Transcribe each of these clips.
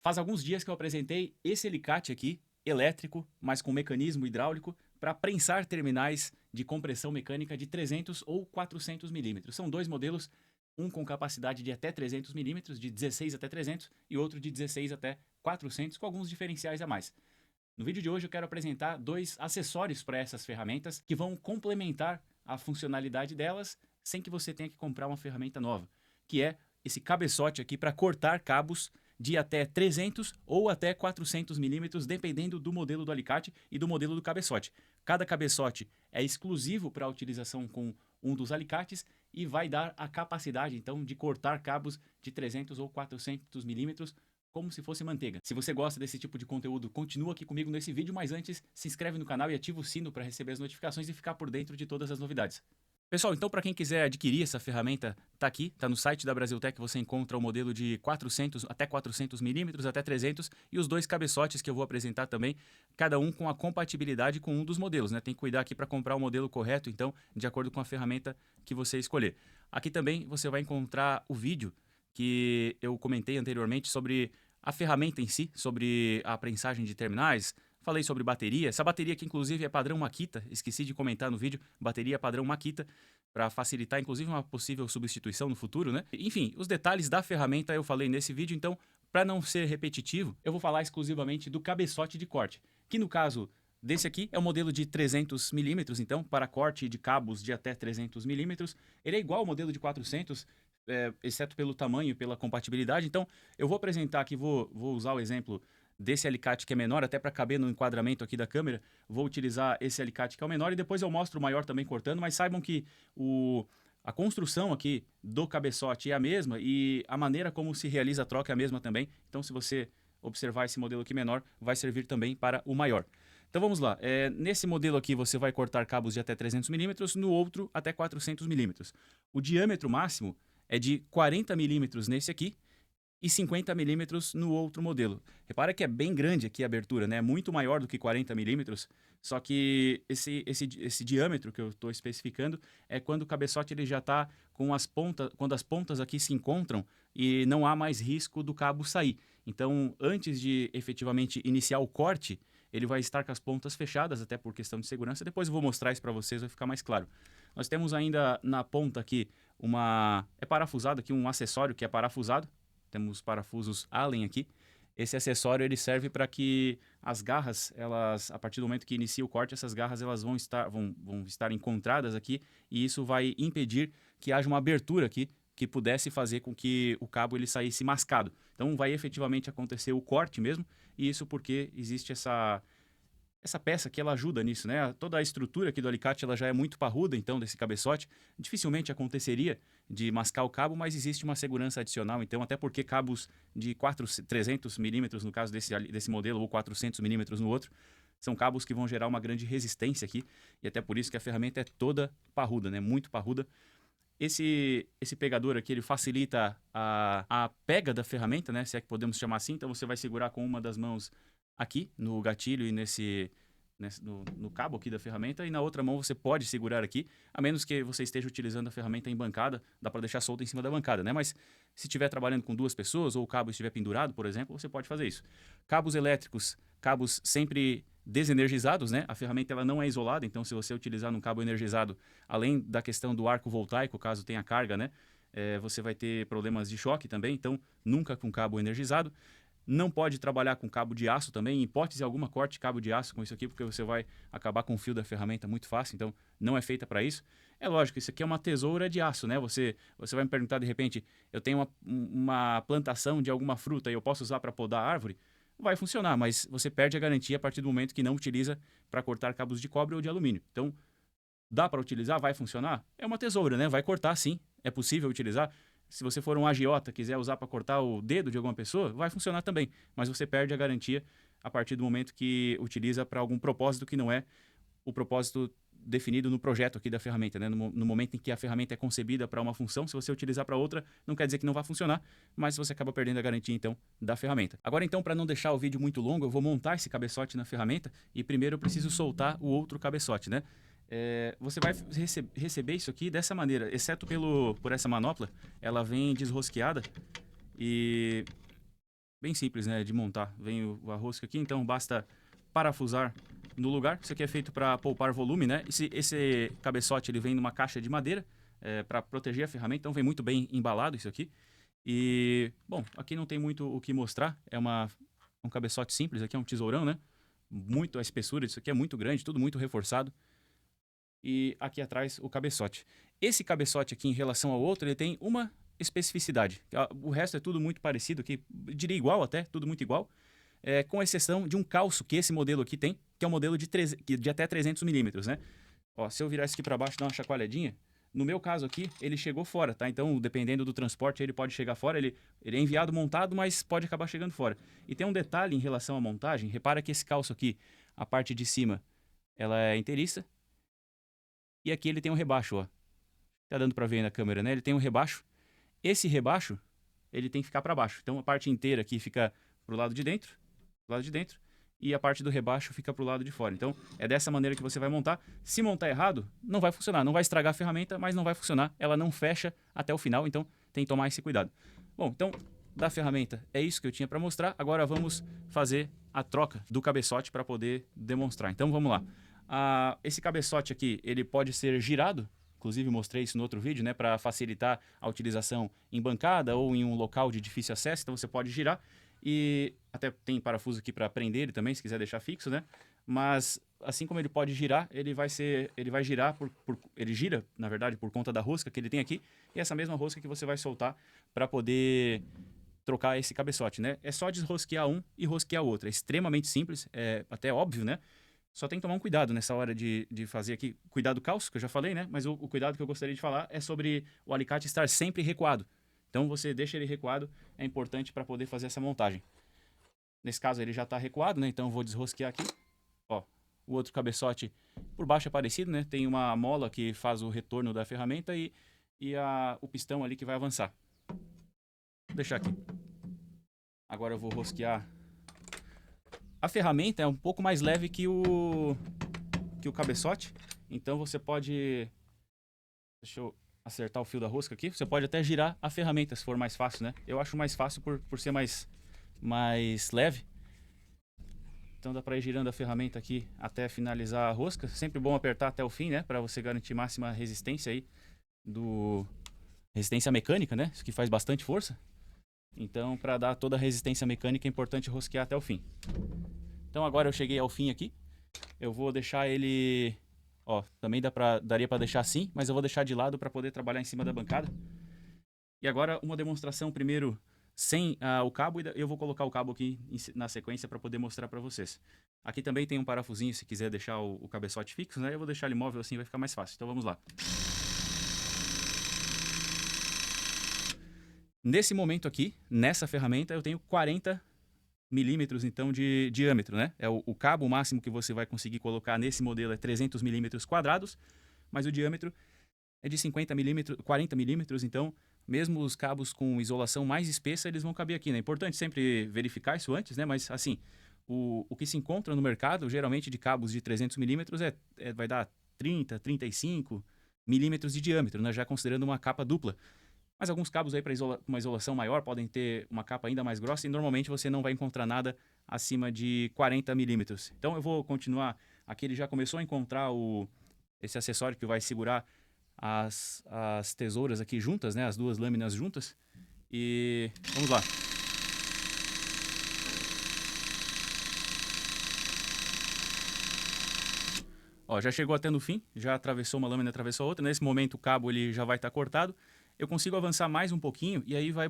Faz alguns dias que eu apresentei esse alicate aqui, elétrico, mas com mecanismo hidráulico, para prensar terminais de compressão mecânica de 300 ou 400 milímetros. São dois modelos, um com capacidade de até 300 milímetros, de 16 até 300, e outro de 16 até 400, com alguns diferenciais a mais. No vídeo de hoje eu quero apresentar dois acessórios para essas ferramentas que vão complementar a funcionalidade delas sem que você tenha que comprar uma ferramenta nova, que é esse cabeçote aqui para cortar cabos de até 300 ou até 400 milímetros, dependendo do modelo do alicate e do modelo do cabeçote. Cada cabeçote é exclusivo para a utilização com um dos alicates e vai dar a capacidade, então, de cortar cabos de 300 ou 400 milímetros como se fosse manteiga. Se você gosta desse tipo de conteúdo, continua aqui comigo nesse vídeo, mas antes, se inscreve no canal e ativa o sino para receber as notificações e ficar por dentro de todas as novidades. Pessoal, então para quem quiser adquirir essa ferramenta, tá aqui, tá no site da Brasiltec, você encontra o modelo de 400 até 400 milímetros, até 300 e os dois cabeçotes que eu vou apresentar também, cada um com a compatibilidade com um dos modelos, né? Tem que cuidar aqui para comprar o modelo correto, então, de acordo com a ferramenta que você escolher. Aqui também você vai encontrar o vídeo que eu comentei anteriormente sobre a ferramenta em si, sobre a prensagem de terminais. Falei sobre bateria. Essa bateria aqui, inclusive, é padrão Makita. Esqueci de comentar no vídeo. Bateria padrão Makita, para facilitar, inclusive, uma possível substituição no futuro, né? Enfim, os detalhes da ferramenta eu falei nesse vídeo. Então, para não ser repetitivo, eu vou falar exclusivamente do cabeçote de corte, que no caso desse aqui é o modelo de 300 milímetros, então, para corte de cabos de até 300 milímetros. Ele é igual ao modelo de 400, exceto pelo tamanho e pela compatibilidade. Então, eu vou apresentar aqui, vou usar o exemplo desse alicate que é menor, até para caber no enquadramento aqui da câmera. Vou utilizar esse alicate que é o menor e depois eu mostro o maior também cortando, mas saibam que a construção aqui do cabeçote é a mesma e a maneira como se realiza a troca é a mesma também. Então, se você observar esse modelo aqui menor, vai servir também para o maior. Então vamos lá, nesse modelo aqui você vai cortar cabos de até 300 milímetros, no outro até 400 milímetros. O diâmetro máximo é de 40 milímetros nesse aqui e 50 milímetros no outro modelo. Repara que é bem grande aqui a abertura, né? Muito maior do que 40 milímetros, só que esse diâmetro que eu estou especificando é quando o cabeçote ele já está com as pontas, quando as pontas aqui se encontram e não há mais risco do cabo sair. Então, antes de efetivamente iniciar o corte, ele vai estar com as pontas fechadas, até por questão de segurança. Depois eu vou mostrar isso para vocês, vai ficar mais claro. Nós temos ainda na ponta aqui é parafusado aqui um acessório que é parafusado. Temos parafusos Allen aqui. Esse acessório ele serve para que as garras, elas, a partir do momento que inicia o corte, essas garras elas vão estar encontradas aqui e isso vai impedir que haja uma abertura aqui que pudesse fazer com que o cabo ele saísse mascado. Então vai efetivamente acontecer o corte mesmo, e isso porque existe essa peça que ela ajuda nisso, né? Toda a estrutura aqui do alicate ela já é muito parruda, então, desse cabeçote. Dificilmente aconteceria de mascar o cabo, mas existe uma segurança adicional, então, até porque cabos de 300 milímetros, no caso desse modelo, ou 400 milímetros no outro, são cabos que vão gerar uma grande resistência aqui, e até por isso que a ferramenta é toda parruda, né? Muito parruda. Esse pegador aqui, ele facilita a pega da ferramenta, né? Se é que podemos chamar assim. Então, você vai segurar com uma das mãos aqui no gatilho e no cabo aqui da ferramenta, e na outra mão você pode segurar aqui, a menos que você esteja utilizando a ferramenta em bancada, dá para deixar solta em cima da bancada, né? Mas se estiver trabalhando com duas pessoas ou o cabo estiver pendurado, por exemplo, você pode fazer isso. Cabos elétricos, cabos sempre desenergizados, né? A ferramenta ela não é isolada, então se você utilizar num cabo energizado, além da questão do arco voltaico, caso tenha carga, né? Você vai ter problemas de choque também, então nunca com cabo energizado. Não pode trabalhar com cabo de aço também, em hipótese alguma, corte cabo de aço com isso aqui, porque você vai acabar com o fio da ferramenta muito fácil, então não é feita para isso. É lógico, isso aqui é uma tesoura de aço, né? Você vai me perguntar de repente, eu tenho uma plantação de alguma fruta e eu posso usar para podar a árvore? Vai funcionar, mas você perde a garantia a partir do momento que não utiliza para cortar cabos de cobre ou de alumínio. Então, dá para utilizar? Vai funcionar? É uma tesoura, né? Vai cortar sim, é possível utilizar. Se você for um agiota, quiser usar para cortar o dedo de alguma pessoa, vai funcionar também. Mas você perde a garantia a partir do momento que utiliza para algum propósito que não é o propósito definido no projeto aqui da ferramenta, né? No momento em que a ferramenta é concebida para uma função, se você utilizar para outra, não quer dizer que não vai funcionar, mas você acaba perdendo a garantia, então, da ferramenta. Agora, então, para não deixar o vídeo muito longo, eu vou montar esse cabeçote na ferramenta e primeiro eu preciso soltar o outro cabeçote, né? Você vai receber isso aqui dessa maneira, exceto por essa manopla, ela vem desrosqueada e bem simples, né, de montar. Vem a rosca aqui, então basta parafusar no lugar. Isso aqui é feito para poupar volume, né? Esse cabeçote ele vem numa caixa de madeira para proteger a ferramenta, então vem muito bem embalado isso aqui. E, bom, aqui não tem muito o que mostrar. Um cabeçote simples, aqui é um tesourão, né? Muito a espessura disso aqui é muito grande, tudo muito reforçado. E aqui atrás o cabeçote. Esse cabeçote aqui em relação ao outro, ele tem uma especificidade. O resto é tudo muito parecido aqui, diria igual até, tudo muito igual. Com exceção de um calço que esse modelo aqui tem, que é um modelo de até 300 milímetros, né? Ó, se eu virar isso aqui para baixo e dar uma chacoalhadinha, no meu caso aqui, ele chegou fora, tá? Então, dependendo do transporte, ele pode chegar fora. Ele é enviado montado, mas pode acabar chegando fora. E tem um detalhe em relação à montagem. Repara que esse calço aqui, a parte de cima, ela é inteiriça. E aqui ele tem um rebaixo, ó. Tá dando para ver aí na câmera, né? Ele tem um rebaixo. Esse rebaixo, ele tem que ficar para baixo. Então, a parte inteira aqui fica pro lado de dentro. Pro lado de dentro. E a parte do rebaixo fica pro lado de fora. Então, é dessa maneira que você vai montar. Se montar errado, não vai funcionar. Não vai estragar a ferramenta, mas não vai funcionar. Ela não fecha até o final, então tem que tomar esse cuidado. Bom, então, da ferramenta é isso que eu tinha para mostrar. Agora vamos fazer a troca do cabeçote para poder demonstrar. Então, vamos lá. Esse cabeçote aqui, ele pode ser girado. Inclusive, mostrei isso no outro vídeo, né? Para facilitar a utilização em bancada ou em um local de difícil acesso. Então, você pode girar. E até tem parafuso aqui para prender ele também, se quiser deixar fixo, né? Mas assim como ele pode girar, ele vai girar ele gira, na verdade, por conta da rosca que ele tem aqui, e essa mesma rosca que você vai soltar para poder trocar esse cabeçote, né? É só desrosquear um e rosquear o outro. É extremamente simples, é até óbvio, né? Só tem que tomar um cuidado nessa hora de fazer aqui. Cuidado do calço, que eu já falei, né? Mas o cuidado que eu gostaria de falar é sobre o alicate estar sempre recuado. Então você deixa ele recuado, é importante para poder fazer essa montagem. Nesse caso ele já está recuado, né? Então eu vou desrosquear aqui. Ó, o outro cabeçote por baixo é parecido, né? Tem uma mola que faz o retorno da ferramenta e o pistão ali que vai avançar. Vou deixar aqui. Agora eu vou rosquear. A ferramenta é um pouco mais leve que o cabeçote, então você pode... Deixa eu acertar o fio da rosca aqui. Você pode até girar a ferramenta se for mais fácil, né? Eu acho mais fácil por ser mais leve. Então dá para ir girando a ferramenta aqui até finalizar a rosca. Sempre bom apertar até o fim, né? Para você garantir máxima resistência aí resistência mecânica, né? Isso que faz bastante força. Então, para dar toda a resistência mecânica é importante rosquear até o fim. Então agora eu cheguei ao fim aqui. Eu vou deixar ele... Ó, também daria para deixar assim, mas eu vou deixar de lado para poder trabalhar em cima da bancada. E agora uma demonstração primeiro sem o cabo, e eu vou colocar o cabo aqui na sequência para poder mostrar para vocês. Aqui também tem um parafusinho se quiser deixar o cabeçote fixo, né? Eu vou deixar ele móvel assim, vai ficar mais fácil. Então vamos lá. Nesse momento aqui, nessa ferramenta, eu tenho 40 milímetros então de diâmetro, né? É o cabo máximo que você vai conseguir colocar nesse modelo é 300 milímetros quadrados, mas o diâmetro é de 50 milímetros, 40 milímetros, então mesmo os cabos com isolação mais espessa, eles vão caber aqui, né? É importante sempre verificar isso antes, né? Mas assim, o que se encontra no mercado, geralmente de cabos de 300 milímetros, vai dar 30, 35 milímetros de diâmetro, né? Já considerando uma capa dupla. Mas alguns cabos aí para uma isolação maior podem ter uma capa ainda mais grossa e normalmente você não vai encontrar nada acima de 40 milímetros. Então eu vou continuar. Aqui ele já começou a encontrar esse acessório que vai segurar as tesouras aqui juntas, né? As duas lâminas juntas. E vamos lá. Ó, já chegou até no fim, já atravessou uma lâmina, atravessou a outra. Nesse momento o cabo ele já vai estar cortado. Eu consigo avançar mais um pouquinho e aí vai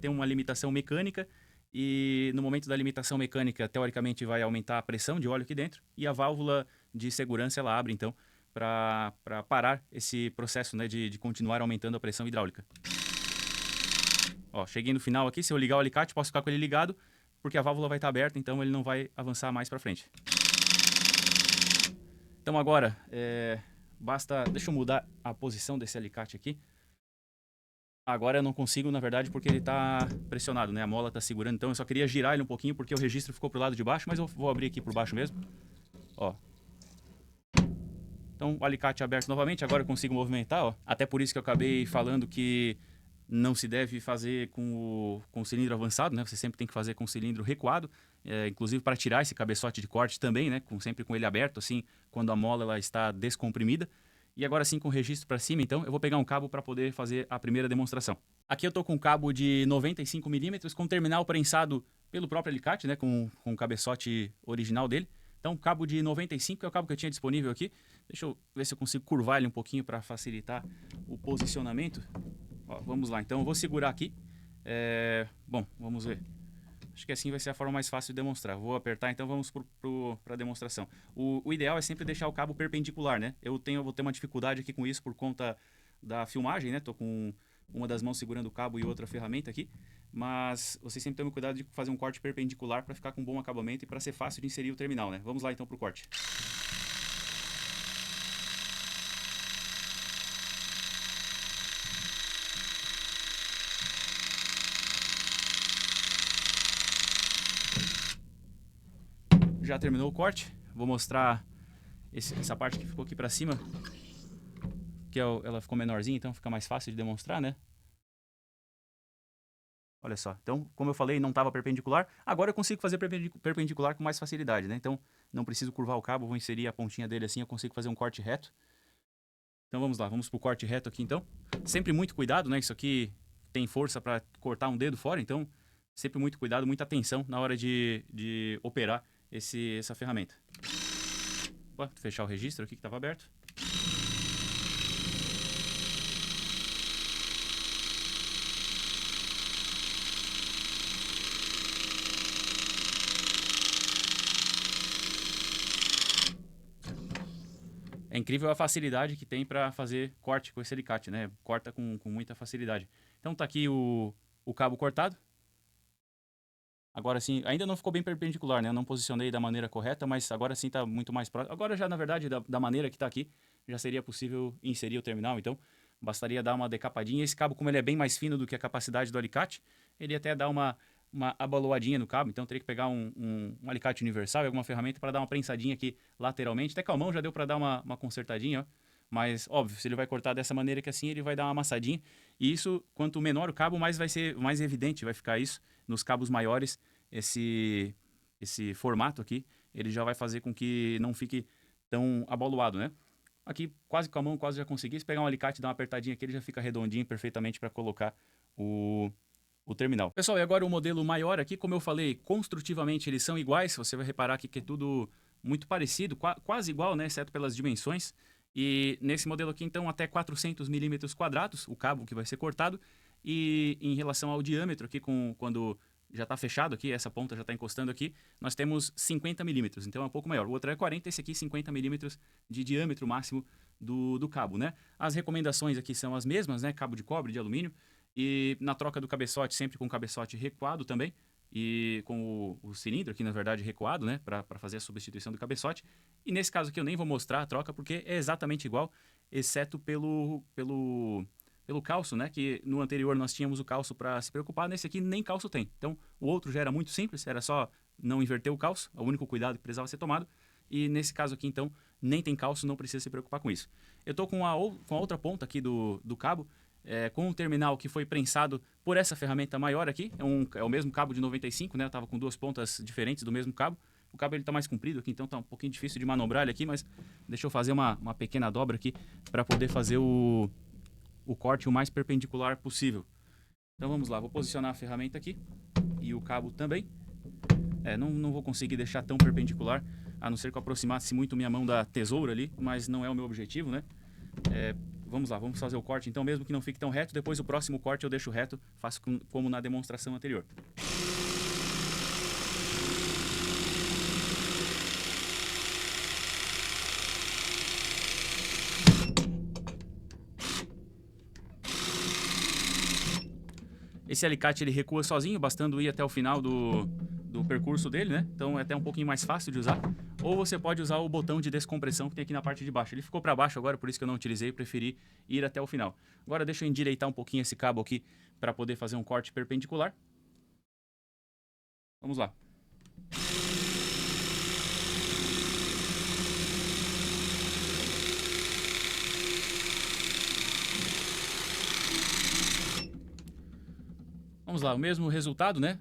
ter uma limitação mecânica e no momento da limitação mecânica, teoricamente vai aumentar a pressão de óleo aqui dentro e a válvula de segurança ela abre então para parar esse processo, né, de continuar aumentando a pressão hidráulica. Ó, cheguei no final aqui, se eu ligar o alicate posso ficar com ele ligado porque a válvula vai estar aberta, então ele não vai avançar mais para frente. Então agora, deixa eu mudar a posição desse alicate aqui. Agora eu não consigo, na verdade, porque ele está pressionado, né? A mola está segurando, então eu só queria girar ele um pouquinho porque o registro ficou pro lado de baixo, mas eu vou abrir aqui por baixo mesmo. Ó. Então o alicate aberto novamente, agora eu consigo movimentar, ó. Até por isso que eu acabei falando que não se deve fazer com o cilindro avançado, né? Você sempre tem que fazer com o cilindro recuado, inclusive para tirar esse cabeçote de corte também, né? Sempre com ele aberto, assim, quando a mola ela está descomprimida. E agora sim com o registro para cima, então, eu vou pegar um cabo para poder fazer a primeira demonstração. Aqui eu estou com um cabo de 95 milímetros, com terminal prensado pelo próprio alicate, né? Com o cabeçote original dele. Então, cabo de 95 é o cabo que eu tinha disponível aqui. Deixa eu ver se eu consigo curvar ele um pouquinho para facilitar o posicionamento. Ó, vamos lá, então eu vou segurar aqui. Bom, vamos ver. Acho que assim vai ser a forma mais fácil de demonstrar. Vou apertar, então vamos para a demonstração. O ideal é sempre deixar o cabo perpendicular, né? Vou ter uma dificuldade aqui com isso por conta da filmagem, né? Tô com uma das mãos segurando o cabo e outra ferramenta aqui. Mas vocês sempre tomem cuidado de fazer um corte perpendicular para ficar com um bom acabamento e para ser fácil de inserir o terminal, né? Vamos lá então para o corte. Já terminou o corte, vou mostrar essa parte que ficou aqui para cima, que ela ficou menorzinha, então fica mais fácil de demonstrar, né? Olha só, então, como eu falei, não estava perpendicular, agora eu consigo fazer perpendicular com mais facilidade, né? Então, não preciso curvar o cabo, vou inserir a pontinha dele assim, eu consigo fazer um corte reto. Então vamos lá, vamos pro corte reto aqui então. Sempre muito cuidado, né? Isso aqui tem força para cortar um dedo fora, então sempre muito cuidado, muita atenção na hora de operar essa ferramenta. Vou fechar o registro aqui que estava aberto. É incrível a facilidade que tem para fazer corte com esse alicate, né? Corta com muita facilidade. Então tá aqui o cabo cortado. Agora sim, ainda não ficou bem perpendicular, né? Eu não posicionei da maneira correta, mas agora sim está muito mais próximo. Agora já, na verdade, da maneira que está aqui, já seria possível inserir o terminal. Então, bastaria dar uma decapadinha. Esse cabo, como ele é bem mais fino do que a capacidade do alicate, ele até dá uma abaloadinha no cabo. Então, teria que pegar um alicate universal e alguma ferramenta para dar uma prensadinha aqui lateralmente. Até com a mão já deu para dar uma consertadinha, ó. Mas, óbvio, se ele vai cortar dessa maneira que assim, ele vai dar uma amassadinha. E isso, quanto menor o cabo, mais vai ser mais evidente, vai ficar isso. Nos cabos maiores, esse formato aqui, ele já vai fazer com que não fique tão abaloado, né? Aqui, quase com a mão, quase já consegui. Se pegar um alicate e dar uma apertadinha aqui, ele já fica redondinho perfeitamente para colocar o terminal. Pessoal, e agora o modelo maior aqui, como eu falei, construtivamente eles são iguais. Você vai reparar aqui que é tudo muito parecido, quase igual, né? Exceto pelas dimensões. E nesse modelo aqui, então, até 400 milímetros quadrados, o cabo que vai ser cortado. E em relação ao diâmetro aqui, quando já está fechado aqui, essa ponta já está encostando aqui, nós temos 50 milímetros, então é um pouco maior. O outro é 40, esse aqui 50 milímetros de diâmetro máximo do cabo, né? As recomendações aqui são as mesmas, né? Cabo de cobre, de alumínio, e na troca do cabeçote, sempre com o cabeçote recuado também, e com o cilindro aqui, na verdade, recuado, né? Para fazer a substituição do cabeçote. E nesse caso aqui eu nem vou mostrar a troca, porque é exatamente igual, exceto pelo calço, né? Que no anterior nós tínhamos o calço para se preocupar, nesse aqui nem calço tem. Então, o outro já era muito simples, era só não inverter o calço, o único cuidado que precisava ser tomado. E nesse caso aqui, então, nem tem calço, não precisa se preocupar com isso. Eu estou com a outra ponta aqui do cabo, com um terminal que foi prensado por essa ferramenta maior aqui. É o mesmo cabo de 95, né? Eu estava com duas pontas diferentes do mesmo cabo. O cabo está mais comprido aqui, então está um pouquinho difícil de manobrar ele aqui, mas deixa eu fazer uma pequena dobra aqui para poder fazer o corte o mais perpendicular possível. Então vamos lá, vou posicionar a ferramenta aqui e o cabo também. Não vou conseguir deixar tão perpendicular, a não ser que eu aproximasse muito minha mão da tesoura ali, mas não é o meu objetivo, né? Vamos lá, vamos fazer o corte então, mesmo que não fique tão reto, depois o próximo corte eu deixo reto, faço como na demonstração anterior. Esse alicate ele recua sozinho, bastando ir até o final do percurso dele, né? Então é até um pouquinho mais fácil de usar. Ou você pode usar o botão de descompressão que tem aqui na parte de baixo. Ele ficou para baixo agora, por isso que eu não utilizei, preferi ir até o final. Agora deixa eu endireitar um pouquinho esse cabo aqui para poder fazer um corte perpendicular. Vamos lá. Vamos lá, o mesmo resultado, né?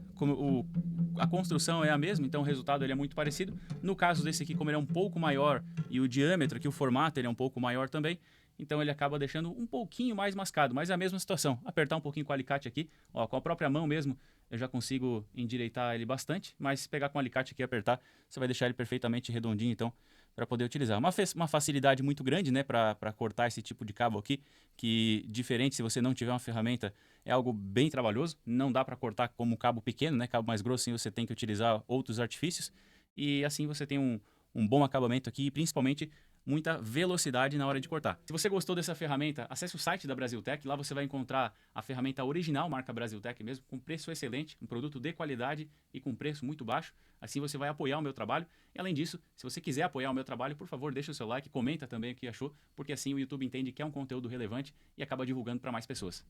A construção é a mesma, então o resultado ele é muito parecido. No caso desse aqui, como ele é um pouco maior e o diâmetro aqui, o formato ele é um pouco maior também, então ele acaba deixando um pouquinho mais mascado, mas é a mesma situação. Apertar um pouquinho com o alicate aqui, ó, com a própria mão mesmo, eu já consigo endireitar ele bastante, mas se pegar com o alicate aqui e apertar, você vai deixar ele perfeitamente redondinho, então, para poder utilizar. Uma facilidade muito grande, né, para cortar esse tipo de cabo aqui, que diferente se você não tiver uma ferramenta, é algo bem trabalhoso, não dá para cortar como cabo pequeno, né, cabo mais grosso, assim você tem que utilizar outros artifícios, e assim você tem um bom acabamento aqui e principalmente muita velocidade na hora de cortar. Se você gostou dessa ferramenta, acesse o site da Brasiltech, lá você vai encontrar a ferramenta original, marca Brasiltech mesmo, com preço excelente, um produto de qualidade e com preço muito baixo. Assim você vai apoiar o meu trabalho. E além disso, se você quiser apoiar o meu trabalho, por favor, deixa o seu like, comenta também o que achou, porque assim o YouTube entende que é um conteúdo relevante e acaba divulgando para mais pessoas.